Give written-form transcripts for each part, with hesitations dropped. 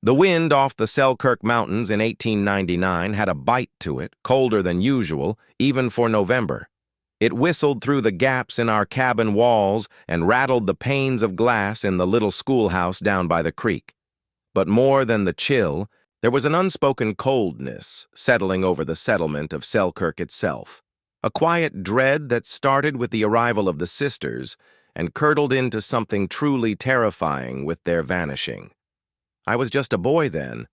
The wind off the Selkirk Mountains in 1899 had a bite to it, colder than usual, even for November. It whistled through the gaps in our cabin walls and rattled the panes of glass in the little schoolhouse down by the creek. But more than the chill, there was an unspoken coldness settling over the settlement of Selkirk itself, a quiet dread that started with the arrival of the sisters and curdled into something truly terrifying with their vanishing. I was just a boy then,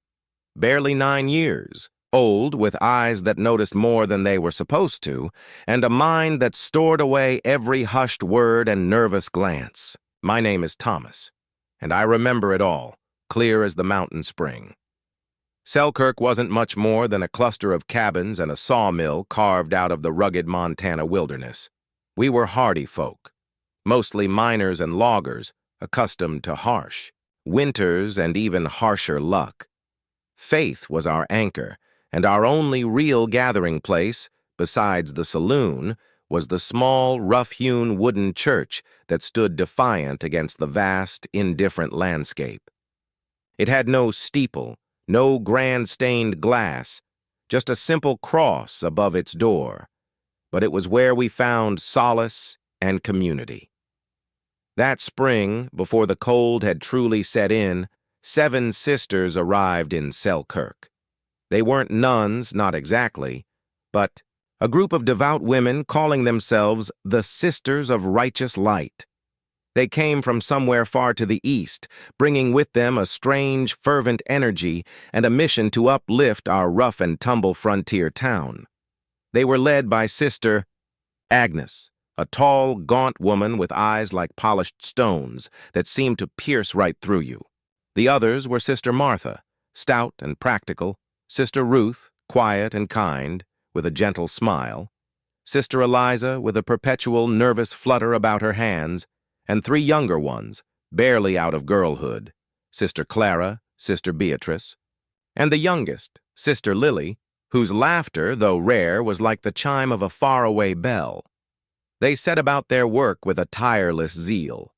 barely 9 years, old with eyes that noticed more than they were supposed to, and a mind that stored away every hushed word and nervous glance. My name is Thomas, and I remember it all, clear as the mountain spring. Selkirk wasn't much more than a cluster of cabins and a sawmill carved out of the rugged Montana wilderness. We were hardy folk, mostly miners and loggers, accustomed to harsh winters and even harsher luck. Faith was our anchor, and our only real gathering place, besides the saloon, was the small, rough-hewn wooden church that stood defiant against the vast, indifferent landscape. It had no steeple, no grand stained glass, just a simple cross above its door, but it was where we found solace and community. That spring, before the cold had truly set in, 7 sisters arrived in Selkirk. They weren't nuns, not exactly, but a group of devout women calling themselves the Sisters of Righteous Light. They came from somewhere far to the east, bringing with them a strange, fervent energy and a mission to uplift our rough-and-tumble frontier town. They were led by Sister Agnes, a tall, gaunt woman with eyes like polished stones that seemed to pierce right through you. The others were Sister Martha, stout and practical, Sister Ruth, quiet and kind, with a gentle smile, Sister Eliza with a perpetual nervous flutter about her hands, and 3 younger ones, barely out of girlhood, Sister Clara, Sister Beatrice, and the youngest, Sister Lily, whose laughter, though rare, was like the chime of a faraway bell. They set about their work with a tireless zeal.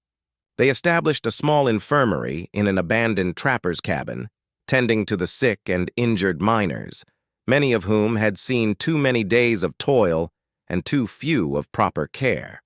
They established a small infirmary in an abandoned trapper's cabin, tending to the sick and injured miners, many of whom had seen too many days of toil and too few of proper care.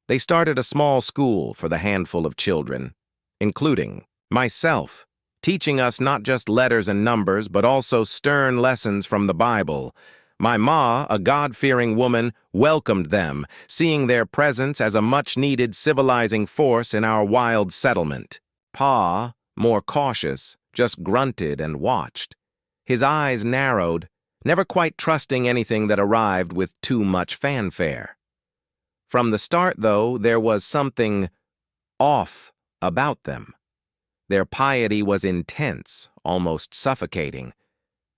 They started a small school for the handful of children, including myself, teaching us not just letters and numbers, but also stern lessons from the Bible. My ma, a God-fearing woman, welcomed them, seeing their presence as a much-needed civilizing force in our wild settlement. Pa, more cautious, just grunted and watched. His eyes narrowed, never quite trusting anything that arrived with too much fanfare. From the start, though, there was something off about them. Their piety was intense, almost suffocating.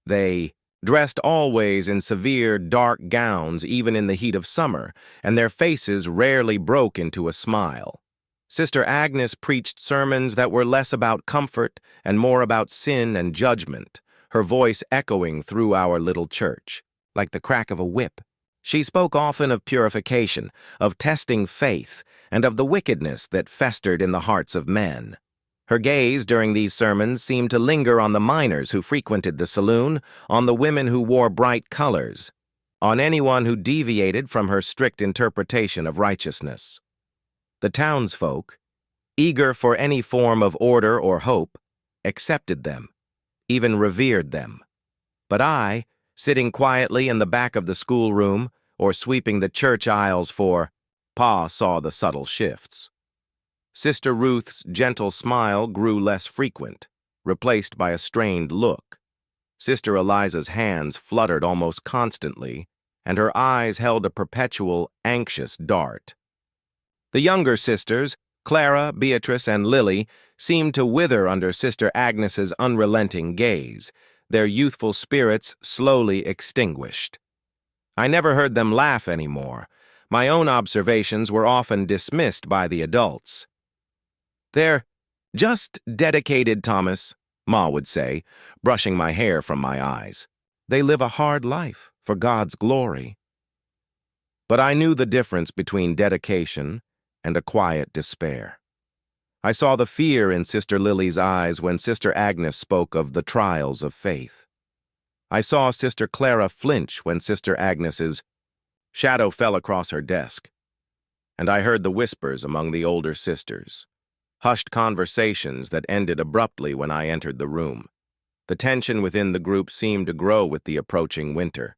They dressed always in severe, dark gowns, even in the heat of summer, and their faces rarely broke into a smile. Sister Agnes preached sermons that were less about comfort and more about sin and judgment, her voice echoing through our little church, like the crack of a whip. She spoke often of purification, of testing faith, and of the wickedness that festered in the hearts of men. Her gaze during these sermons seemed to linger on the miners who frequented the saloon, on the women who wore bright colors, on anyone who deviated from her strict interpretation of righteousness. The townsfolk, eager for any form of order or hope, accepted them, even revered them. But I, sitting quietly in the back of the schoolroom or sweeping the church aisles Pa saw the subtle shifts. Sister Ruth's gentle smile grew less frequent, replaced by a strained look. Sister Eliza's hands fluttered almost constantly, and her eyes held a perpetual, anxious dart. The younger sisters, Clara, Beatrice, and Lily, seemed to wither under Sister Agnes's unrelenting gaze, their youthful spirits slowly extinguished. I never heard them laugh anymore. My own observations were often dismissed by the adults. "They're just dedicated, Thomas," Ma would say, brushing my hair from my eyes. "They live a hard life for God's glory." But I knew the difference between dedication and a quiet despair. I saw the fear in Sister Lily's eyes when Sister Agnes spoke of the trials of faith. I saw Sister Clara flinch when Sister Agnes's shadow fell across her desk, and I heard the whispers among the older sisters, hushed conversations that ended abruptly when I entered the room. The tension within the group seemed to grow with the approaching winter.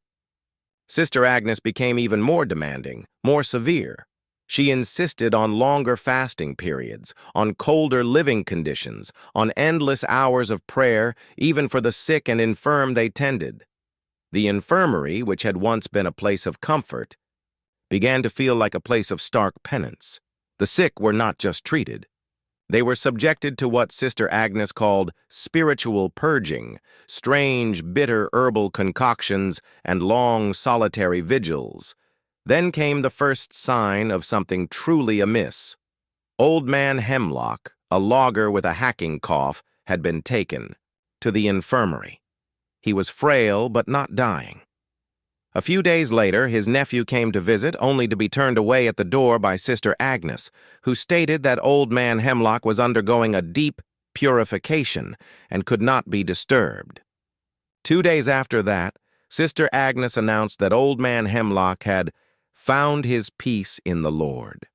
Sister Agnes became even more demanding, more severe. She insisted on longer fasting periods, on colder living conditions, on endless hours of prayer, even for the sick and infirm they tended. The infirmary, which had once been a place of comfort, began to feel like a place of stark penance. The sick were not just treated. They were subjected to what Sister Agnes called spiritual purging, strange, bitter herbal concoctions, and long, solitary vigils. Then came the first sign of something truly amiss. Old Man Hemlock, a logger with a hacking cough, had been taken to the infirmary. He was frail but not dying. A few days later, his nephew came to visit, only to be turned away at the door by Sister Agnes, who stated that Old Man Hemlock was undergoing a deep purification and could not be disturbed. 2 days after that, Sister Agnes announced that Old Man Hemlock had found his peace in the Lord.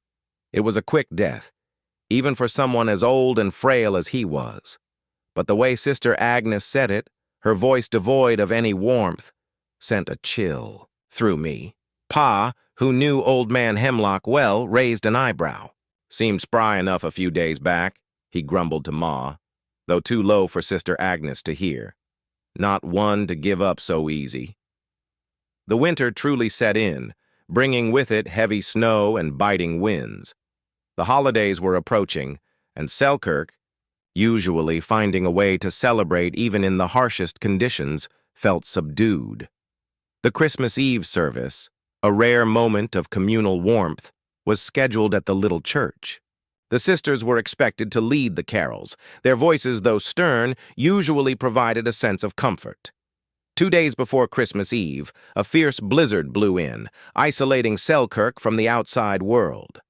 It was a quick death, even for someone as old and frail as he was. But the way Sister Agnes said it, her voice devoid of any warmth, sent a chill through me. Pa, who knew Old Man Hemlock well, raised an eyebrow. Seemed spry enough a few days back, he grumbled to Ma, though too low for Sister Agnes to hear. Not one to give up so easy. The winter truly set in, bringing with it heavy snow and biting winds. The holidays were approaching, and Selkirk, usually finding a way to celebrate even in the harshest conditions, felt subdued. The Christmas Eve service, a rare moment of communal warmth, was scheduled at the little church. The sisters were expected to lead the carols. Their voices, though stern, usually provided a sense of comfort. 2 days before Christmas Eve, a fierce blizzard blew in, isolating Selkirk from the outside world.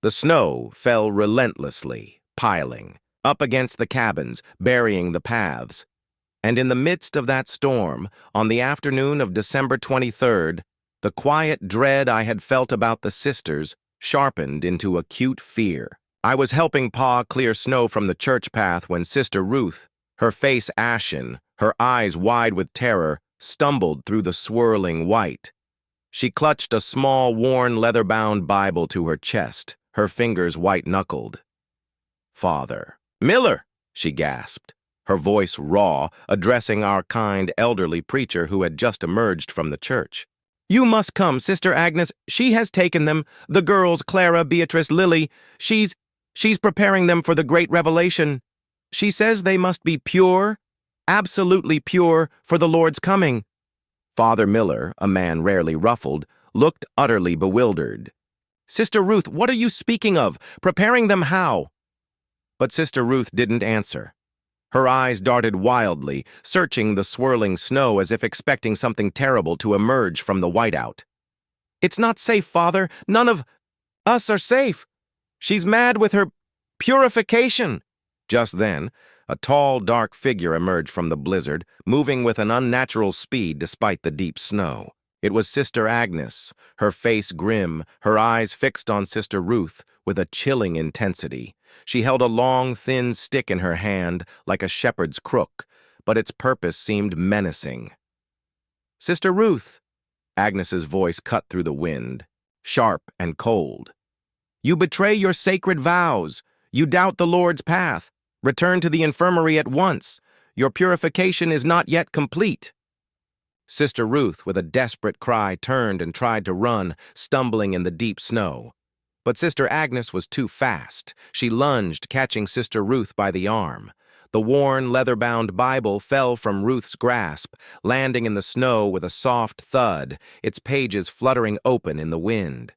The snow fell relentlessly, piling up against the cabins, burying the paths. And in the midst of that storm, on the afternoon of December 23rd, the quiet dread I had felt about the sisters sharpened into acute fear. I was helping Pa clear snow from the church path when Sister Ruth, her face ashen, her eyes wide with terror, stumbled through the swirling white. She clutched a small, worn, leather-bound Bible to her chest, her fingers white-knuckled. "Father Miller," she gasped, her voice raw, addressing our kind elderly preacher who had just emerged from the church. "You must come, Sister Agnes. She has taken them, the girls, Clara, Beatrice, Lily. She's preparing them for the great revelation. She says they must be pure, absolutely pure, for the Lord's coming." Father Miller, a man rarely ruffled, looked utterly bewildered. "Sister Ruth, what are you speaking of? Preparing them how?" But Sister Ruth didn't answer. Her eyes darted wildly, searching the swirling snow as if expecting something terrible to emerge from the whiteout. "It's not safe, Father. None of us are safe. She's mad with her purification." Just then, a tall, dark figure emerged from the blizzard, moving with an unnatural speed despite the deep snow. It was Sister Agnes, her face grim, her eyes fixed on Sister Ruth with a chilling intensity. She held a long, thin stick in her hand, like a shepherd's crook, but its purpose seemed menacing. "Sister Ruth," Agnes's voice cut through the wind, sharp and cold. "You betray your sacred vows. You doubt the Lord's path. Return to the infirmary at once. Your purification is not yet complete." Sister Ruth, with a desperate cry, turned and tried to run, stumbling in the deep snow. But Sister Agnes was too fast. She lunged, catching Sister Ruth by the arm. The worn, leather-bound Bible fell from Ruth's grasp, landing in the snow with a soft thud, its pages fluttering open in the wind.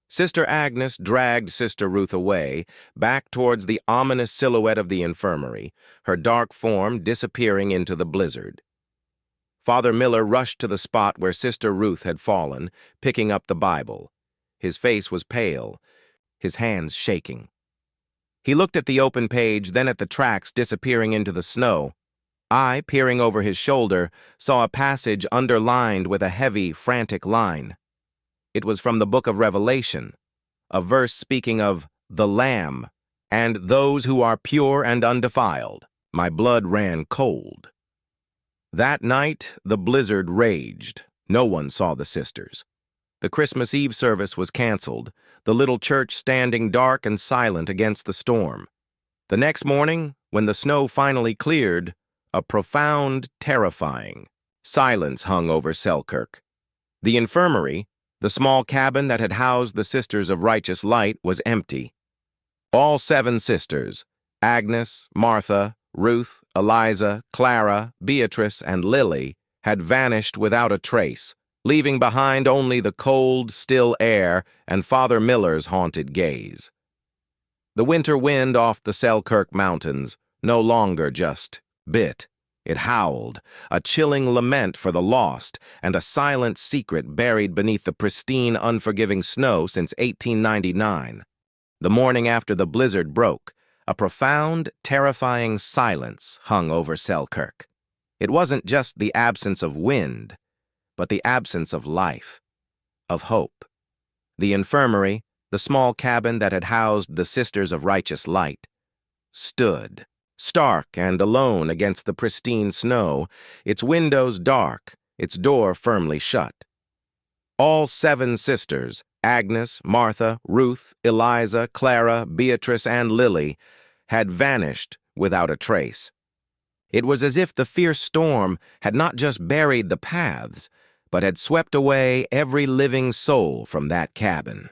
Sister Agnes dragged Sister Ruth away, back towards the ominous silhouette of the infirmary, her dark form disappearing into the blizzard. Father Miller rushed to the spot where Sister Ruth had fallen, picking up the Bible. His face was pale, his hands shaking. He looked at the open page, then at the tracks disappearing into the snow. I, peering over his shoulder, saw a passage underlined with a heavy, frantic line. It was from the book of Revelation, a verse speaking of the Lamb and those who are pure and undefiled. My blood ran cold. That night, the blizzard raged. No one saw the sisters. The Christmas Eve service was canceled, the little church standing dark and silent against the storm. The next morning, when the snow finally cleared, a profound, terrifying silence hung over Selkirk. The infirmary, the small cabin that had housed the Sisters of Righteous Light, was empty. All 7 sisters, Agnes, Martha, Ruth, Eliza, Clara, Beatrice, and Lily, had vanished without a trace, leaving behind only the cold, still air and Father Miller's haunted gaze. The winter wind off the Selkirk Mountains no longer just bit. It howled, a chilling lament for the lost and a silent secret buried beneath the pristine, unforgiving snow since 1899. The morning after the blizzard broke, a profound, terrifying silence hung over Selkirk. It wasn't just the absence of wind, but the absence of life, of hope. The infirmary, the small cabin that had housed the Sisters of Righteous Light, stood, stark and alone against the pristine snow, its windows dark, its door firmly shut. All 7 sisters, Agnes, Martha, Ruth, Eliza, Clara, Beatrice, and Lily, had vanished without a trace. It was as if the fierce storm had not just buried the paths, but had swept away every living soul from that cabin.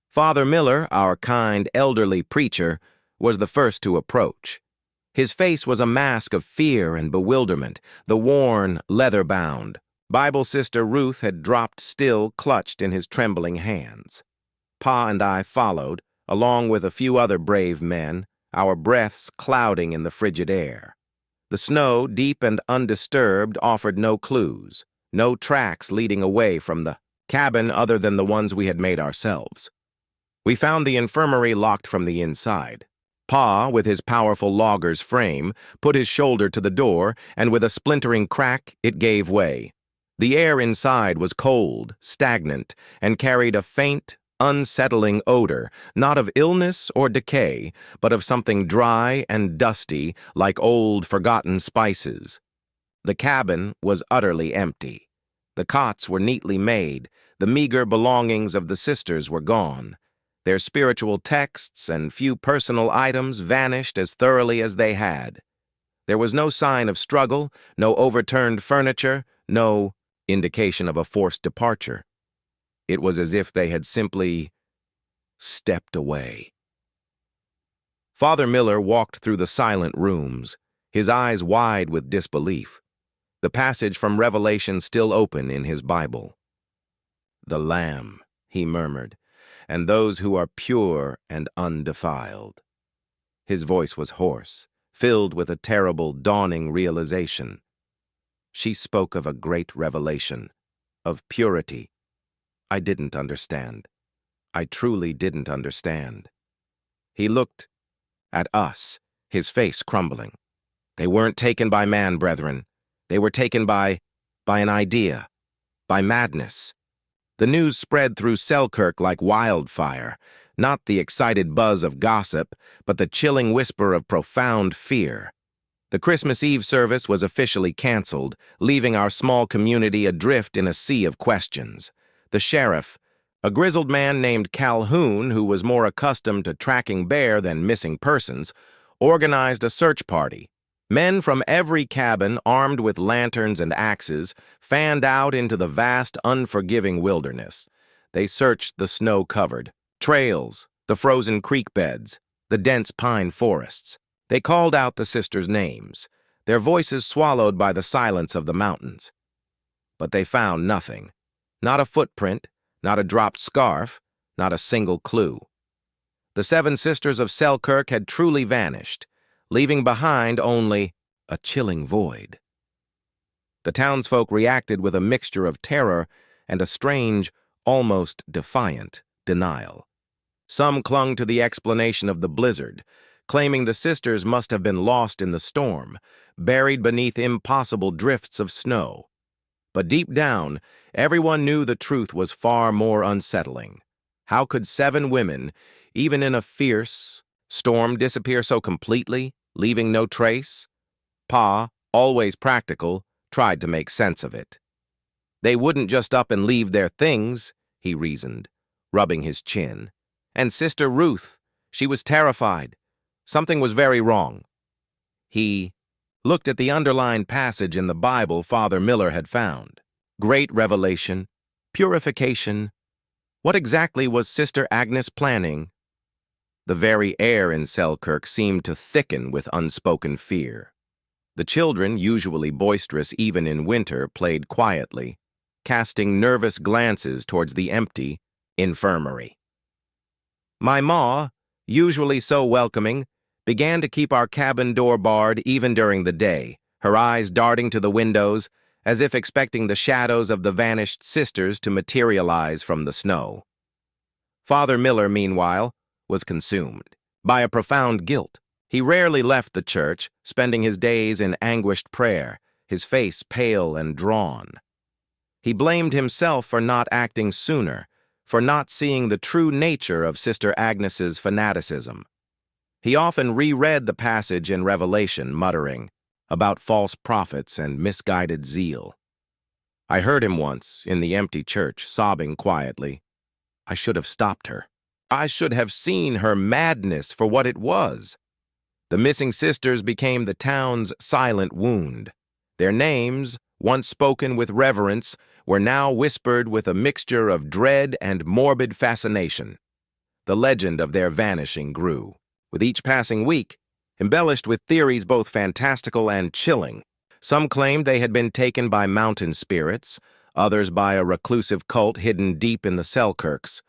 Father Miller, our kind elderly preacher, was the first to approach. His face was a mask of fear and bewilderment, the worn, leather-bound. Bible Sister Ruth had dropped still, clutched in his trembling hands. Pa and I followed, along with a few other brave men, our breaths clouding in the frigid air. The snow, deep and undisturbed, offered no clues, no tracks leading away from the cabin other than the ones we had made ourselves. We found the infirmary locked from the inside. Pa, with his powerful logger's frame, put his shoulder to the door, and with a splintering crack, it gave way. The air inside was cold, stagnant, and carried a faint, unsettling odor, not of illness or decay, but of something dry and dusty, like old, forgotten spices. The cabin was utterly empty. The cots were neatly made, the meager belongings of the sisters were gone. Their spiritual texts and few personal items vanished as thoroughly as they had. There was no sign of struggle, no overturned furniture, no indication of a forced departure. It was as if they had simply stepped away. Father Miller walked through the silent rooms, his eyes wide with disbelief, the passage from Revelation still open in his Bible. "The Lamb," he murmured, "and those who are pure and undefiled." His voice was hoarse, filled with a terrible, dawning realization. She spoke of a great revelation, of purity. I didn't understand. I truly didn't understand. He looked at us, his face crumbling. They weren't taken by man, brethren. They were taken by an idea, by madness. The news spread through Selkirk like wildfire, not the excited buzz of gossip, but the chilling whisper of profound fear. The Christmas Eve service was officially canceled, leaving our small community adrift in a sea of questions. The sheriff, a grizzled man named Calhoun, who was more accustomed to tracking bear than missing persons, organized a search party. Men from every cabin, armed with lanterns and axes, fanned out into the vast, unforgiving wilderness. They searched the snow-covered trails, the frozen creek beds, the dense pine forests. They called out the sisters' names, their voices swallowed by the silence of the mountains. But they found nothing. Not a footprint, not a dropped scarf, not a single clue. The 7 sisters of Selkirk had truly vanished, leaving behind only a chilling void. The townsfolk reacted with a mixture of terror and a strange, almost defiant denial. Some clung to the explanation of the blizzard, claiming the sisters must have been lost in the storm, buried beneath impossible drifts of snow. But deep down, everyone knew the truth was far more unsettling. How could 7 women, even in a fierce storm, disappear so completely, leaving no trace? Pa, always practical, tried to make sense of it. They wouldn't just up and leave their things, he reasoned, rubbing his chin. And Sister Ruth, she was terrified. Something was very wrong. He looked at the underlined passage in the Bible Father Miller had found. Great revelation, purification. What exactly was Sister Agnes planning? The very air in Selkirk seemed to thicken with unspoken fear. The children, usually boisterous even in winter, played quietly, casting nervous glances towards the empty infirmary. My ma, usually so welcoming, began to keep our cabin door barred even during the day, her eyes darting to the windows as if expecting the shadows of the vanished sisters to materialize from the snow. Father Miller, meanwhile, was consumed by a profound guilt. He rarely left the church, spending his days in anguished prayer, his face pale and drawn. He blamed himself for not acting sooner, for not seeing the true nature of Sister Agnes's fanaticism. He often reread the passage in Revelation, muttering about false prophets and misguided zeal. I heard him once, in the empty church, sobbing quietly. I should have stopped her. I should have seen her madness for what it was. The missing sisters became the town's silent wound. Their names, once spoken with reverence, were now whispered with a mixture of dread and morbid fascination. The legend of their vanishing grew, with each passing week, embellished with theories both fantastical and chilling. Some claimed they had been taken by mountain spirits, others by a reclusive cult hidden deep in the Selkirks.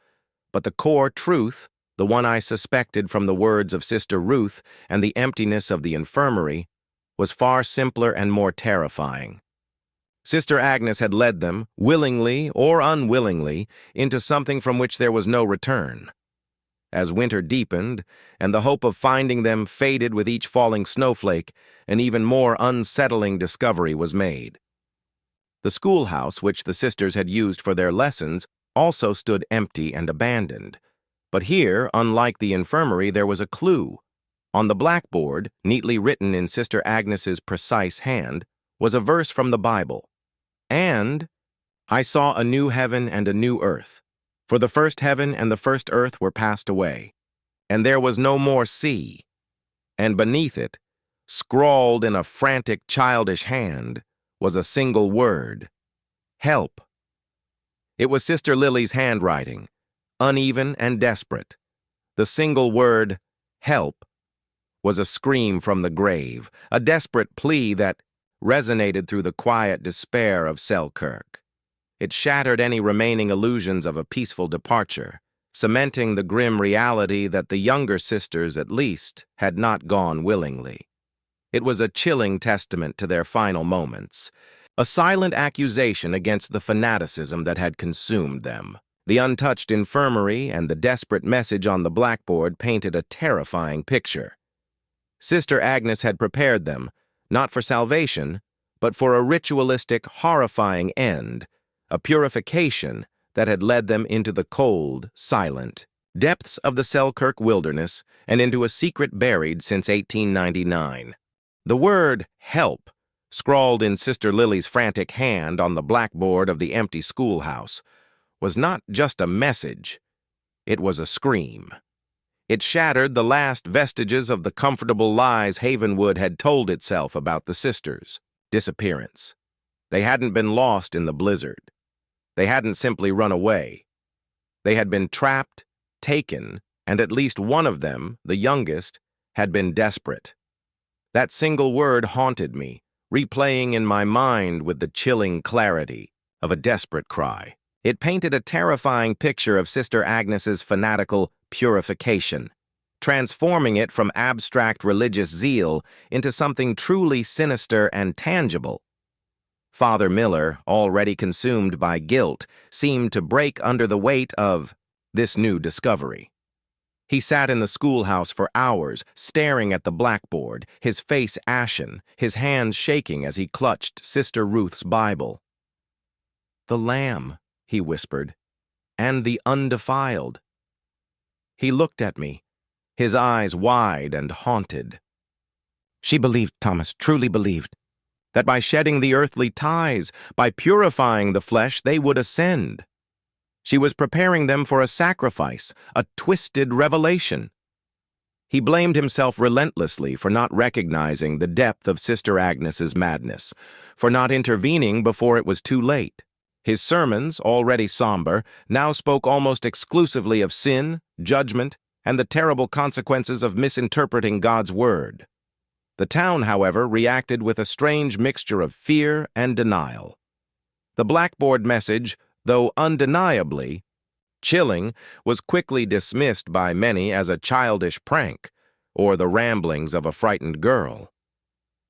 But the core truth, the one I suspected from the words of Sister Ruth and the emptiness of the infirmary, was far simpler and more terrifying. Sister Agnes had led them, willingly or unwillingly, into something from which there was no return. As winter deepened, and the hope of finding them faded with each falling snowflake, an even more unsettling discovery was made. The schoolhouse, which the sisters had used for their lessons, also stood empty and abandoned. But here, unlike the infirmary, there was a clue. On the blackboard, neatly written in Sister Agnes's precise hand, was a verse from the Bible. And I saw a new heaven and a new earth, for the first heaven and the first earth were passed away, and there was no more sea. And beneath it, scrawled in a frantic, childish hand, was a single word: help. It was Sister Lily's handwriting, uneven and desperate. The single word, help, was a scream from the grave, a desperate plea that resonated through the quiet despair of Selkirk. It shattered any remaining illusions of a peaceful departure, cementing the grim reality that the younger sisters, at least, had not gone willingly. It was a chilling testament to their final moments, a silent accusation against the fanaticism that had consumed them. The untouched infirmary and the desperate message on the blackboard painted a terrifying picture. Sister Agnes had prepared them, not for salvation, but for a ritualistic, horrifying end, a purification that had led them into the cold, silent depths of the Selkirk wilderness and into a secret buried since 1899. The word help, scrawled in Sister Lily's frantic hand on the blackboard of the empty schoolhouse, was not just a message, it was a scream. It shattered the last vestiges of the comfortable lies Havenwood had told itself about the sisters' disappearance. They hadn't been lost in the blizzard. They hadn't simply run away. They had been trapped, taken, and at least one of them, the youngest, had been desperate. That single word haunted me, replaying in my mind with the chilling clarity of a desperate cry. It painted a terrifying picture of Sister Agnes's fanatical purification, transforming it from abstract religious zeal into something truly sinister and tangible. Father Miller, already consumed by guilt, seemed to break under the weight of this new discovery. He sat in the schoolhouse for hours, staring at the blackboard, his face ashen, his hands shaking as he clutched Sister Ruth's Bible. "The Lamb," he whispered, "and the undefiled." He looked at me, his eyes wide and haunted. She believed, Thomas, truly believed, that by shedding the earthly ties, by purifying the flesh, they would ascend. She was preparing them for a sacrifice, a twisted revelation. He blamed himself relentlessly for not recognizing the depth of Sister Agnes's madness, for not intervening before it was too late. His sermons, already somber, now spoke almost exclusively of sin, judgment, and the terrible consequences of misinterpreting God's word. The town, however, reacted with a strange mixture of fear and denial. The blackboard message, though undeniably chilling, was quickly dismissed by many as a childish prank or the ramblings of a frightened girl.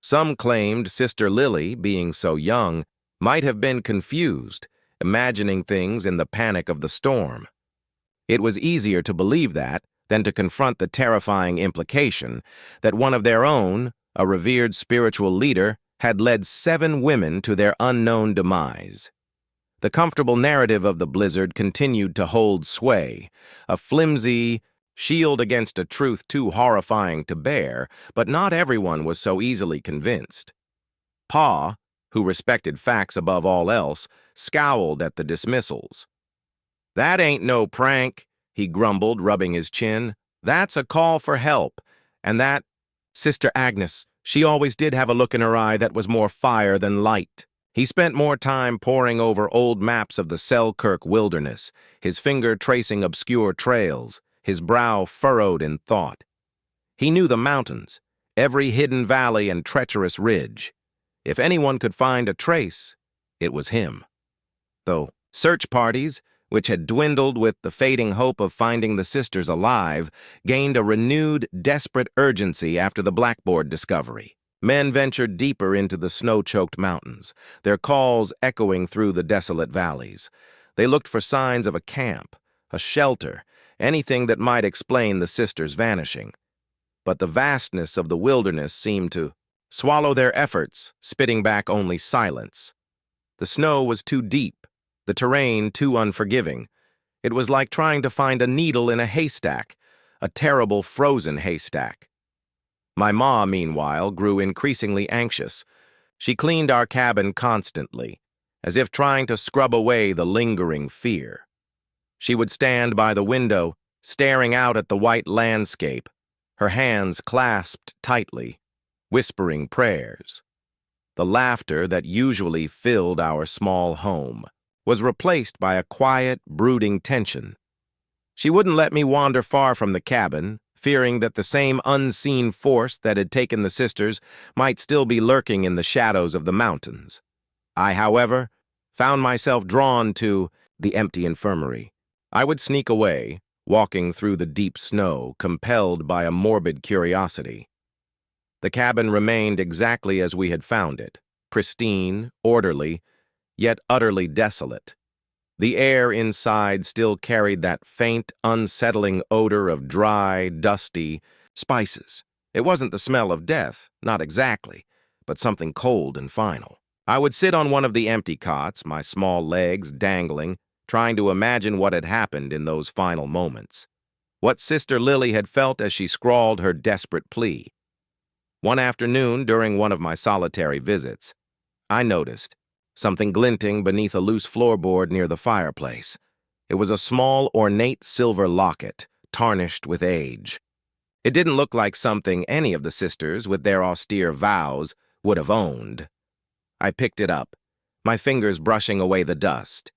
Some claimed Sister Lily, being so young, might have been confused, imagining things in the panic of the storm. It was easier to believe that than to confront the terrifying implication that one of their own, a revered spiritual leader, had led 7 women to their unknown demise. The comfortable narrative of the blizzard continued to hold sway, a flimsy shield against a truth too horrifying to bear, but not everyone was so easily convinced. Pa, who respected facts above all else, scowled at the dismissals. "That ain't no prank," he grumbled, rubbing his chin. "That's a call for help, and that Sister Agnes, she always did have a look in her eye that was more fire than light." He spent more time poring over old maps of the Selkirk wilderness, his finger tracing obscure trails, his brow furrowed in thought. He knew the mountains, every hidden valley and treacherous ridge. If anyone could find a trace, it was him. Though search parties, which had dwindled with the fading hope of finding the sisters alive, gained a renewed, desperate urgency after the blackboard discovery. Men ventured deeper into the snow-choked mountains, their calls echoing through the desolate valleys. They looked for signs of a camp, a shelter, anything that might explain the sisters' vanishing. But the vastness of the wilderness seemed to swallow their efforts, spitting back only silence. The snow was too deep, the terrain too unforgiving. It was like trying to find a needle in a haystack, a terrible frozen haystack. My ma, meanwhile, grew increasingly anxious. She cleaned our cabin constantly, as if trying to scrub away the lingering fear. She would stand by the window, staring out at the white landscape, her hands clasped tightly, whispering prayers. The laughter that usually filled our small home was replaced by a quiet, brooding tension. She wouldn't let me wander far from the cabin, fearing that the same unseen force that had taken the sisters might still be lurking in the shadows of the mountains. I, however, found myself drawn to the empty infirmary. I would sneak away, walking through the deep snow, compelled by a morbid curiosity. The cabin remained exactly as we had found it, pristine, orderly, yet utterly desolate. The air inside still carried that faint, unsettling odor of dry, dusty spices. It wasn't the smell of death, not exactly, but something cold and final. I would sit on one of the empty cots, my small legs dangling, trying to imagine what had happened in those final moments. What Sister Lily had felt as she scrawled her desperate plea. One afternoon, during one of my solitary visits, I noticed something glinting beneath a loose floorboard near the fireplace. It was a small, ornate silver locket, tarnished with age. It didn't look like something any of the sisters, with their austere vows, would have owned. I picked it up, my fingers brushing away the dust.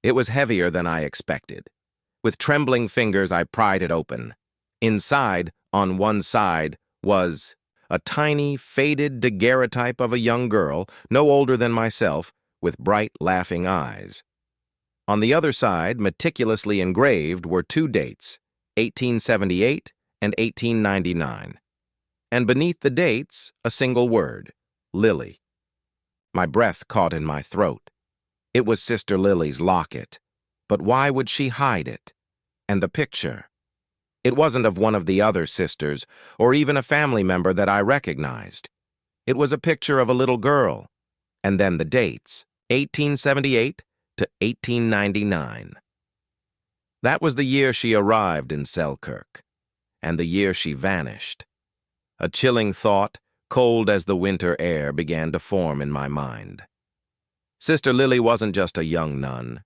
It was heavier than I expected. With trembling fingers, I pried it open. Inside, on one side, was a tiny, faded daguerreotype of a young girl, no older than myself, with bright, laughing eyes. On the other side, meticulously engraved, were 2 dates, 1878 and 1899. And beneath the dates, a single word, Lily. My breath caught in my throat. It was Sister Lily's locket. But why would she hide it? And the picture? It wasn't of one of the other sisters, or even a family member that I recognized. It was a picture of a little girl, and then the dates, 1878 to 1899. That was the year she arrived in Selkirk, and the year she vanished. A chilling thought, cold as the winter air, began to form in my mind. Sister Lily wasn't just a young nun.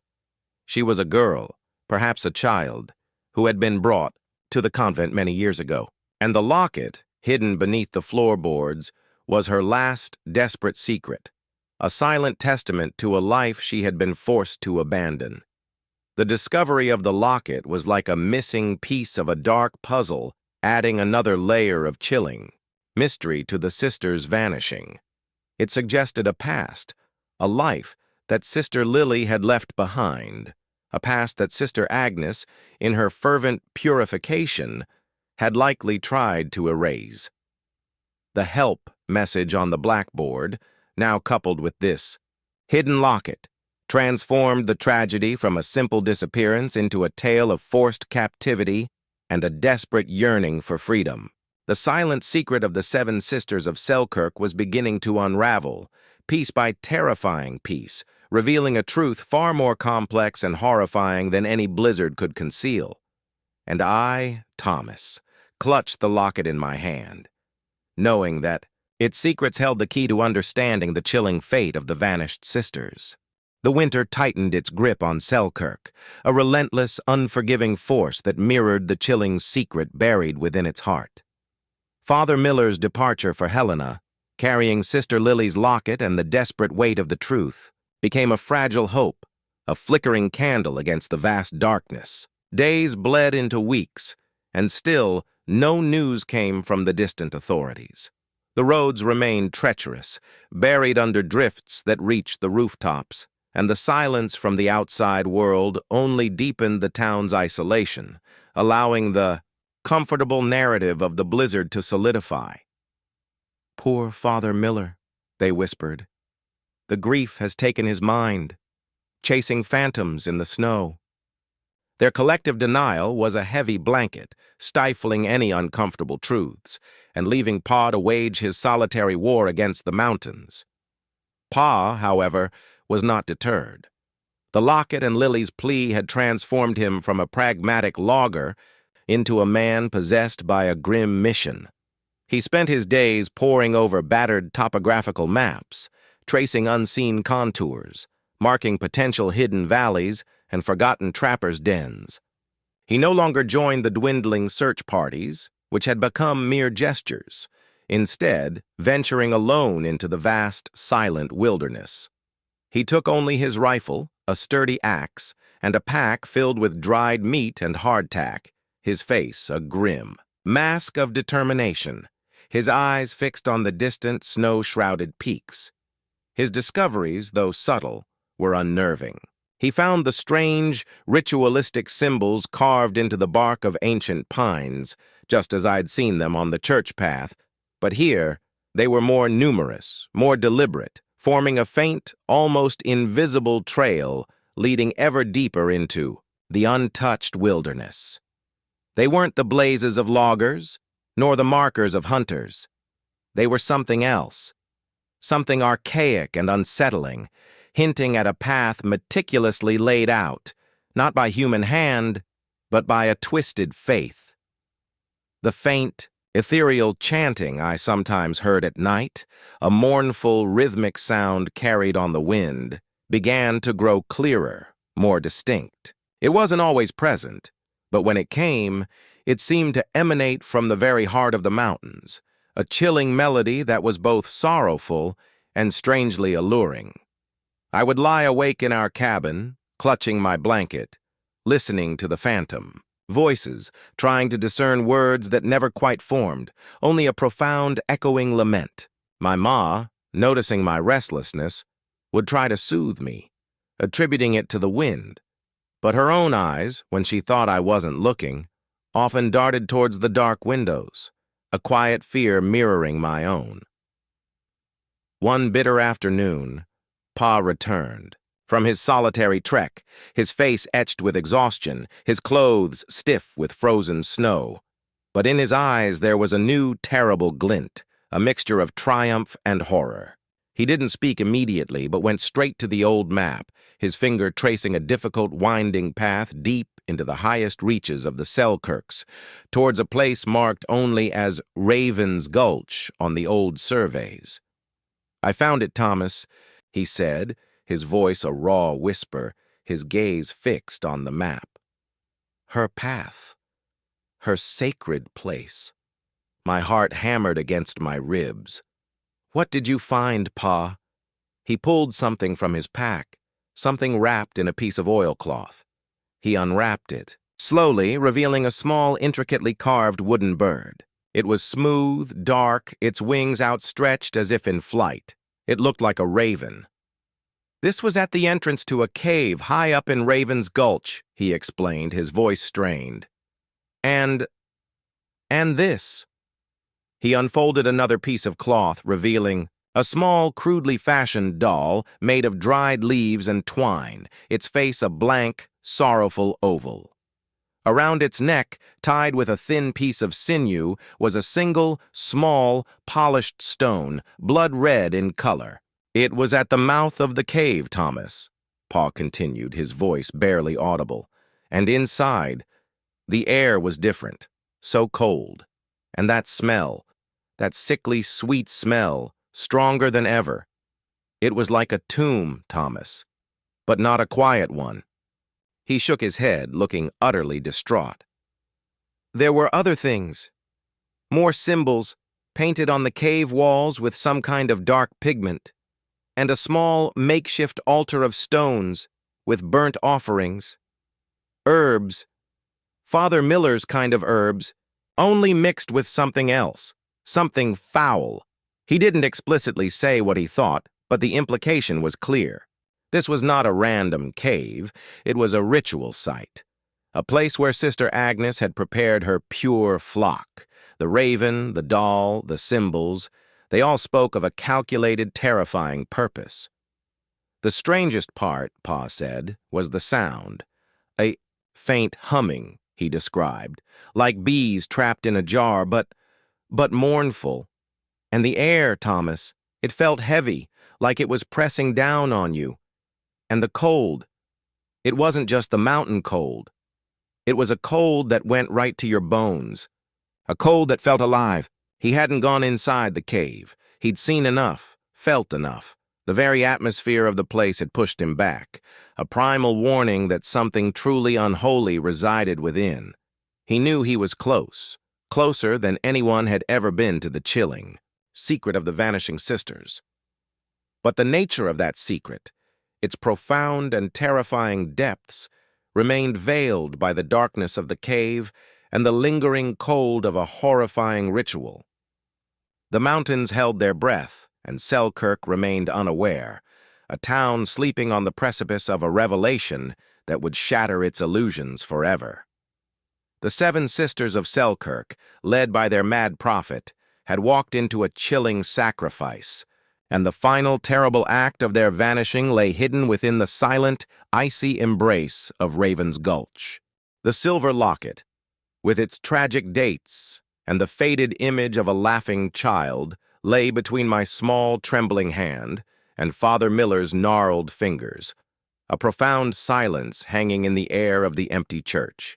She was a girl, perhaps a child, who had been brought to the convent many years ago. And the locket, hidden beneath the floorboards, was her last desperate secret, a silent testament to a life she had been forced to abandon. The discovery of the locket was like a missing piece of a dark puzzle, adding another layer of chilling mystery to the sisters' vanishing. It suggested a past, a life that Sister Lily had left behind, a past that Sister Agnes, in her fervent purification, had likely tried to erase. The help message on the blackboard, now coupled with this hidden locket, transformed the tragedy from a simple disappearance into a tale of forced captivity and a desperate yearning for freedom. The silent secret of the 7 Sisters of Selkirk was beginning to unravel, piece by terrifying piece, revealing a truth far more complex and horrifying than any blizzard could conceal. And I, Thomas, clutched the locket in my hand, knowing that its secrets held the key to understanding the chilling fate of the vanished sisters. The winter tightened its grip on Selkirk, a relentless, unforgiving force that mirrored the chilling secret buried within its heart. Father Miller's departure for Helena, carrying Sister Lily's locket and the desperate weight of the truth, became a fragile hope, a flickering candle against the vast darkness. Days bled into weeks, and still no news came from the distant authorities. The roads remained treacherous, buried under drifts that reached the rooftops, and the silence from the outside world only deepened the town's isolation, allowing the comfortable narrative of the blizzard to solidify. "Poor Father Miller," they whispered. "The grief has taken his mind, chasing phantoms in the snow." Their collective denial was a heavy blanket, stifling any uncomfortable truths, and leaving Pa to wage his solitary war against the mountains. Pa, however, was not deterred. The locket and Lily's plea had transformed him from a pragmatic logger into a man possessed by a grim mission. He spent his days poring over battered topographical maps, tracing unseen contours, marking potential hidden valleys and forgotten trappers' dens. He no longer joined the dwindling search parties, which had become mere gestures, instead venturing alone into the vast, silent wilderness. He took only his rifle, a sturdy axe, and a pack filled with dried meat and hardtack, his face a grim mask of determination, his eyes fixed on the distant, snow-shrouded peaks. His discoveries, though subtle, were unnerving. He found the strange, ritualistic symbols carved into the bark of ancient pines, just as I'd seen them on the church path, but here they were more numerous, more deliberate, forming a faint, almost invisible trail leading ever deeper into the untouched wilderness. They weren't the blazes of loggers, nor the markers of hunters. They were something else, something archaic and unsettling, hinting at a path meticulously laid out, not by human hand, but by a twisted faith. The faint, ethereal chanting I sometimes heard at night, a mournful, rhythmic sound carried on the wind, began to grow clearer, more distinct. It wasn't always present, but when it came, it seemed to emanate from the very heart of the mountains, a chilling melody that was both sorrowful and strangely alluring. I would lie awake in our cabin, clutching my blanket, listening to the phantom. Voices, trying to discern words that never quite formed, only a profound, echoing lament. My ma, noticing my restlessness, would try to soothe me, attributing it to the wind. But her own eyes, when she thought I wasn't looking, often darted towards the dark windows, a quiet fear mirroring my own. One bitter afternoon, Pa returned, from his solitary trek, his face etched with exhaustion, his clothes stiff with frozen snow. But in his eyes there was a new terrible glint, a mixture of triumph and horror. He didn't speak immediately, but went straight to the old map, his finger tracing a difficult winding path deep into the highest reaches of the Selkirks, towards a place marked only as Raven's Gulch on the old surveys. "I found it, Thomas," he said, his voice a raw whisper, his gaze fixed on the map. Her path. Her sacred place. My heart hammered against my ribs. "What did you find, Pa?" He pulled something from his pack, something wrapped in a piece of oilcloth. He unwrapped it, slowly revealing a small, intricately carved wooden bird. It was smooth, dark, its wings outstretched as if in flight. It looked like a raven. "This was at the entrance to a cave high up in Raven's Gulch," he explained, his voice strained. And this." He unfolded another piece of cloth, revealing a small, crudely fashioned doll made of dried leaves and twine, its face a blank, sorrowful oval. Around its neck, tied with a thin piece of sinew, was a single, small, polished stone, blood-red in color. "It was at the mouth of the cave, Thomas," Pa continued, his voice barely audible. "And inside, the air was different, so cold. And that smell, that sickly sweet smell, stronger than ever. It was like a tomb, Thomas, but not a quiet one." He shook his head, looking utterly distraught. "There were other things. More symbols, painted on the cave walls with some kind of dark pigment, and a small makeshift altar of stones with burnt offerings. Herbs. Father Miller's kind of herbs, only mixed with something else, something foul." He didn't explicitly say what he thought, but the implication was clear. This was not a random cave, it was a ritual site, a place where Sister Agnes had prepared her pure flock. The raven, the doll, the symbols, they all spoke of a calculated, terrifying purpose. The strangest part, Pa said, was the sound. A faint humming, he described, like bees trapped in a jar, but mournful. And the air, Thomas, it felt heavy, like it was pressing down on you. And the cold, it wasn't just the mountain cold. It was a cold that went right to your bones. A cold that felt alive. He hadn't gone inside the cave. He'd seen enough, felt enough. The very atmosphere of the place had pushed him back, a primal warning that something truly unholy resided within. He knew he was close, closer than anyone had ever been to the chilling secret of the Vanishing Sisters. But the nature of that secret, its profound and terrifying depths, remained veiled by the darkness of the cave and the lingering cold of a horrifying ritual. The mountains held their breath, and Selkirk remained unaware, a town sleeping on the precipice of a revelation that would shatter its illusions forever. The 7 sisters of Selkirk, led by their mad prophet, had walked into a chilling sacrifice, and the final terrible act of their vanishing lay hidden within the silent, icy embrace of Raven's Gulch. The silver locket, with its tragic dates and the faded image of a laughing child, lay between my small, trembling hand and Father Miller's gnarled fingers, a profound silence hanging in the air of the empty church.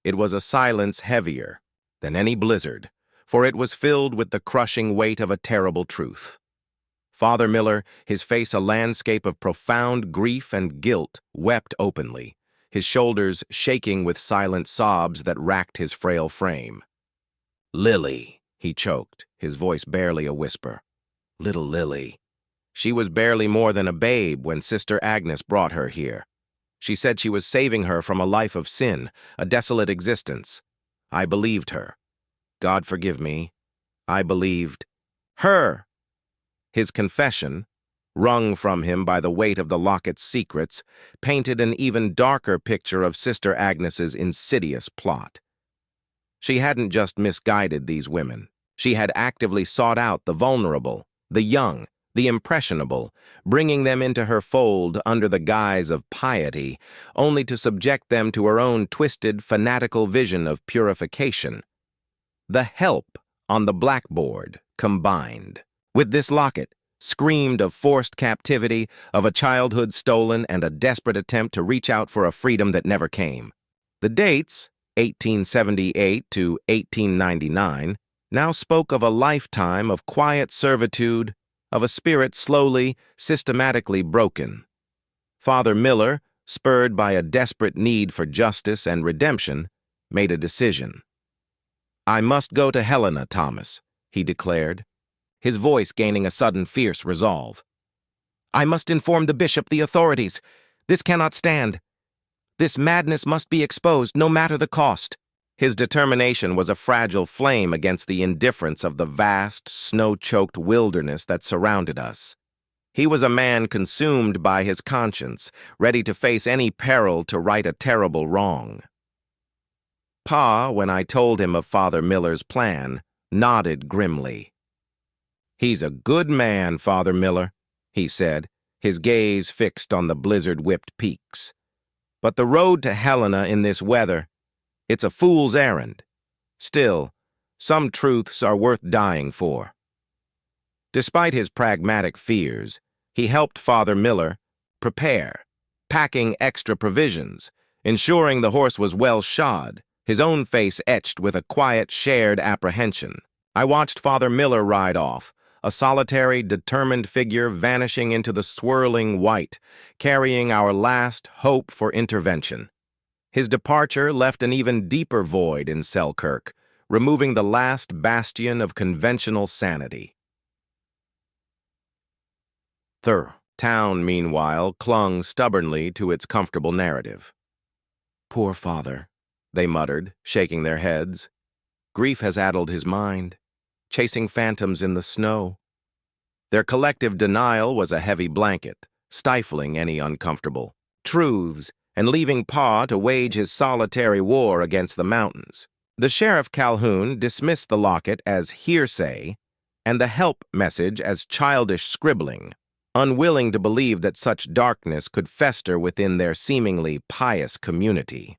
It was a silence heavier than any blizzard, for it was filled with the crushing weight of a terrible truth. Father Miller, his face a landscape of profound grief and guilt, wept openly, his shoulders shaking with silent sobs that racked his frail frame. "Lily," he choked, his voice barely a whisper. "Little Lily. She was barely more than a babe when Sister Agnes brought her here. She said she was saving her from a life of sin, a desolate existence. I believed her. God forgive me. I believed her." His confession, wrung from him by the weight of the locket's secrets, painted an even darker picture of Sister Agnes's insidious plot. She hadn't just misguided these women. She had actively sought out the vulnerable, the young, the impressionable, bringing them into her fold under the guise of piety, only to subject them to her own twisted, fanatical vision of purification. The help on the blackboard combined with this locket screamed of forced captivity, of a childhood stolen, and a desperate attempt to reach out for a freedom that never came. The dates, 1878 to 1899, now spoke of a lifetime of quiet servitude, of a spirit slowly, systematically broken. Father Miller, spurred by a desperate need for justice and redemption, made a decision. "I must go to Helena, Thomas," he declared, his voice gaining a sudden fierce resolve. "I must inform the bishop, the authorities. This cannot stand. This madness must be exposed, no matter the cost." His determination was a fragile flame against the indifference of the vast, snow-choked wilderness that surrounded us. He was a man consumed by his conscience, ready to face any peril to right a terrible wrong. Pa, when I told him of Father Miller's plan, nodded grimly. "He's a good man, Father Miller," he said, his gaze fixed on the blizzard-whipped peaks. "But the road to Helena in this weather, it's a fool's errand. Still, some truths are worth dying for." Despite his pragmatic fears, he helped Father Miller prepare, packing extra provisions, ensuring the horse was well shod, his own face etched with a quiet, shared apprehension. I watched Father Miller ride off, a solitary, determined figure vanishing into the swirling white, carrying our last hope for intervention. His departure left an even deeper void in Selkirk, removing the last bastion of conventional sanity. The town, meanwhile, clung stubbornly to its comfortable narrative. "Poor father," they muttered, shaking their heads. "Grief has addled his mind, chasing phantoms in the snow." Their collective denial was a heavy blanket, stifling any uncomfortable truths and leaving Pa to wage his solitary war against the mountains. The Sheriff Calhoun dismissed the locket as hearsay and the help message as childish scribbling, unwilling to believe that such darkness could fester within their seemingly pious community.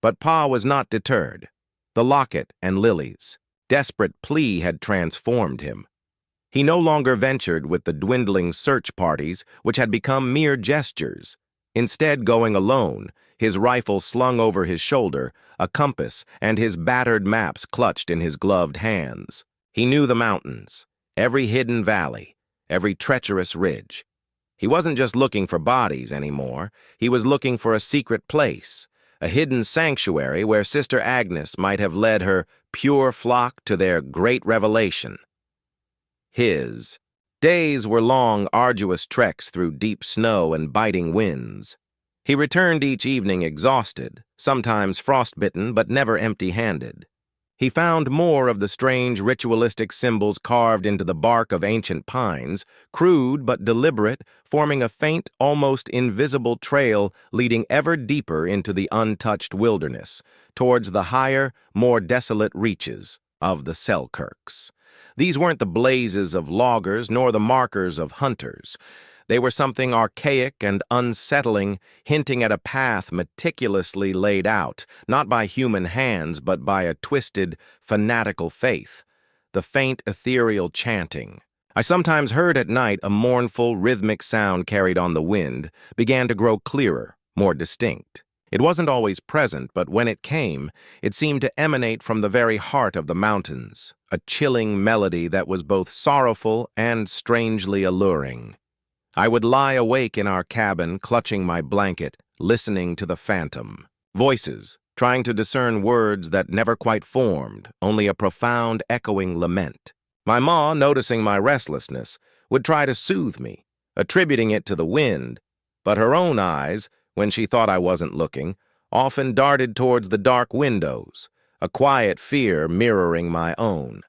But Pa was not deterred. The locket and Lily's desperate plea had transformed him. He no longer ventured with the dwindling search parties, which had become mere gestures, instead going alone, his rifle slung over his shoulder, a compass, and his battered maps clutched in his gloved hands. He knew the mountains, every hidden valley, every treacherous ridge. He wasn't just looking for bodies anymore. He was looking for a secret place, a hidden sanctuary where Sister Agnes might have led her pure flock to their great revelation. His days were long, arduous treks through deep snow and biting winds. He returned each evening exhausted, sometimes frostbitten, but never empty-handed. He found more of the strange ritualistic symbols carved into the bark of ancient pines, crude but deliberate, forming a faint, almost invisible trail leading ever deeper into the untouched wilderness, towards the higher, more desolate reaches of the Selkirks. These weren't the blazes of loggers nor the markers of hunters. They were something archaic and unsettling, hinting at a path meticulously laid out, not by human hands but by a twisted, fanatical faith. The faint, ethereal chanting I sometimes heard at night, a mournful, rhythmic sound carried on the wind, began to grow clearer, more distinct. It wasn't always present, but when it came, it seemed to emanate from the very heart of the mountains, a chilling melody that was both sorrowful and strangely alluring. I would lie awake in our cabin, clutching my blanket, listening to the phantom. Voices, trying to discern words that never quite formed, only a profound, echoing lament. My ma, noticing my restlessness, would try to soothe me, attributing it to the wind, but her own eyes, when she thought I wasn't looking, often darted towards the dark windows, a quiet fear mirroring my own.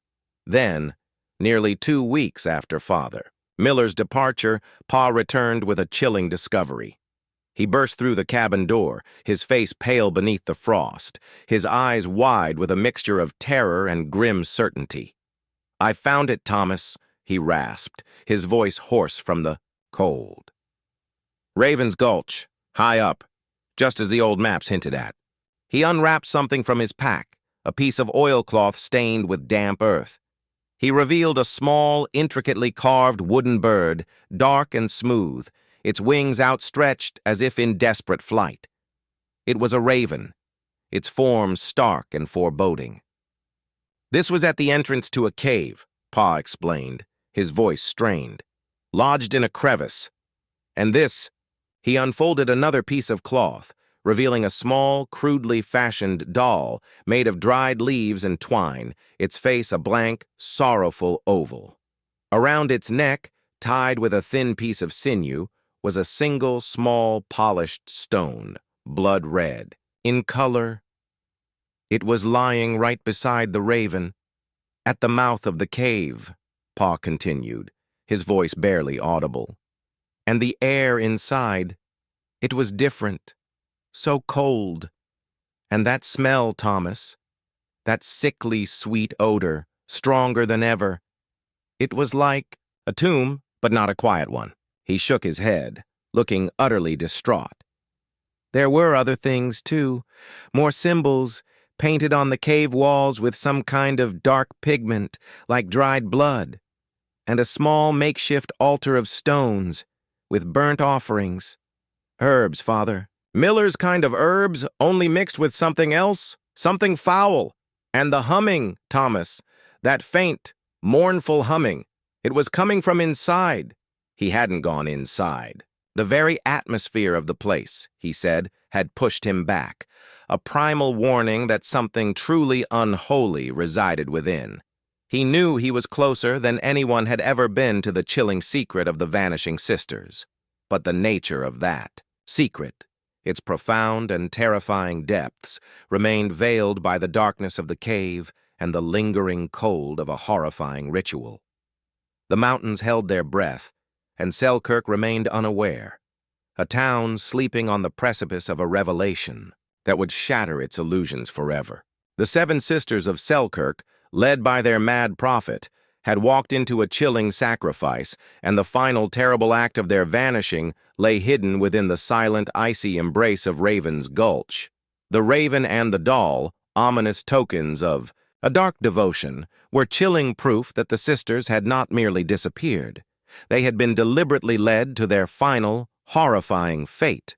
Then, nearly 2 weeks after Father Miller's departure, Pa returned with a chilling discovery. He burst through the cabin door, his face pale beneath the frost, his eyes wide with a mixture of terror and grim certainty. "I found it, Thomas," he rasped, his voice hoarse from the cold. Raven's Gulch, high up, just as the old maps hinted at. He unwrapped something from his pack, a piece of oilcloth stained with damp earth. He revealed a small, intricately carved wooden bird, dark and smooth, its wings outstretched as if in desperate flight. It was a raven, its form stark and foreboding. This was at the entrance to a cave, Pa explained, his voice strained, lodged in a crevice. And this, he unfolded another piece of cloth, revealing a small, crudely fashioned doll made of dried leaves and twine, its face a blank, sorrowful oval. Around its neck, tied with a thin piece of sinew, was a single, small, polished stone, blood red. In color, it was lying right beside the raven, at the mouth of the cave, Pa continued, his voice barely audible. And the air inside, it was different, so cold. And that smell, Thomas, that sickly sweet odor, stronger than ever. It was like a tomb, but not a quiet one. He shook his head, looking utterly distraught. There were other things, too, more symbols, painted on the cave walls with some kind of dark pigment, like dried blood, and a small makeshift altar of stones, with burnt offerings. Herbs, Father. Miller's kind of herbs, only mixed with something else, something foul. And the humming, Thomas, that faint, mournful humming, it was coming from inside. He hadn't gone inside. The very atmosphere of the place, he said, had pushed him back, a primal warning that something truly unholy resided within. He knew he was closer than anyone had ever been to the chilling secret of the Vanishing Sisters. But the nature of that secret, its profound and terrifying depths, remained veiled by the darkness of the cave and the lingering cold of a horrifying ritual. The mountains held their breath, and Selkirk remained unaware, a town sleeping on the precipice of a revelation that would shatter its illusions forever. The 7 sisters of Selkirk, led by their mad prophet, had walked into a chilling sacrifice, and the final terrible act of their vanishing lay hidden within the silent, icy embrace of Raven's Gulch. The raven and the doll, ominous tokens of a dark devotion, were chilling proof that the sisters had not merely disappeared. They had been deliberately led to their final, horrifying fate.